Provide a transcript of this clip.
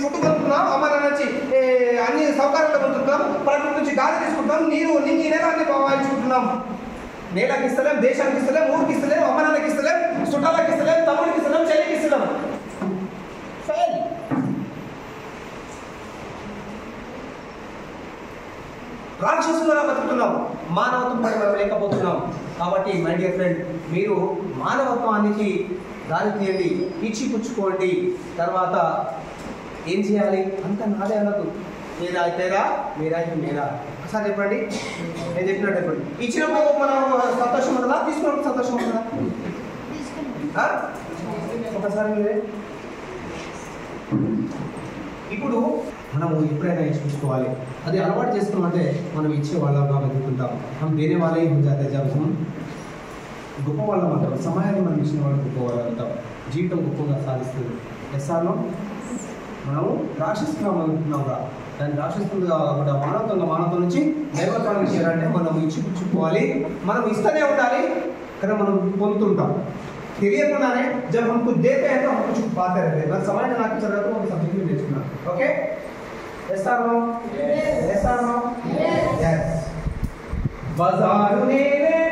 Food కొనుక్కున్నాం, అమ్మ నాన్న నుంచి అన్ని సౌకర్యాలు పొందుతున్నాం, ప్రకృతి నుంచి గాలి తీసుకుంటాం, నీరు నీకు ఈ నెల అన్ని భావించుకుంటున్నాం. నేలకి ఇస్తలేం, దేశానికి ఇస్తలేం, ఊరికి ఇస్తలేం, అమ్మ నాన్నకి ఇస్తలేం, చుట్టాలకి ఇస్తలేం, తమ్ముడికి ఇస్తలేం, చెల్లికి ఇస్తలేం. ఫెయిల్. రాక్షసులుగా బతుకుతున్నాం, మానవత్వం మనం లేకపోతున్నాం. కాబట్టి మై డియర్ ఫ్రెండ్, మీరు మానవత్వానికి దారి తీయండి, ఇచ్చి పుచ్చుకోండి. తర్వాత ఏం చేయాలి? అంత నాదే అనకు, ఏదా అయితేరా మీరా అయితే మీరా. ఒకసారి చెప్పండి, నేను చెప్పినట్టు చెప్పండి. ఇచ్చినప్పుడు మనం సంతోషం ఉంటుందా? తీసుకున్నప్పుడు సంతోషం ఉంటుందా? ఒకసారి మీరే. ఇప్పుడు మనము ఎప్పుడైనా ఇచ్చుకోవాలి, అది అలవాటు చేసుకున్నామంటే మనం ఇచ్చే వాళ్ళగా బతుకుంటాం. మనం వేరే వాళ్ళే జాతీయ జాబం గొప్ప వాళ్ళం అంటాం, సమయాన్ని మనం ఇచ్చిన వాళ్ళు గొప్ప వాళ్ళు అంటాం, జీవితం గొప్పగా సాధిస్తుంది. ఎస్ఆర్లో మనము రాక్షసుగా అనుకుంటున్నాంగా, దాన్ని రాక్షసుగా కూడా మానవత్వం నుంచి దైవత్వానికి చేయాలంటే మనం ఇచ్చి పుచ్చుకోవాలి. మనం ఇస్తూనే ఉండాలి, కానీ మనం పొందుతుంటాం తెలియకుండానే. जब हमको देते हैं तो हम कुछ पाते रहते हैं. बस समझ ना चल रहा तो हम समझ में देखना. Okay, yes or no? Yes or no? Yes. बाजार में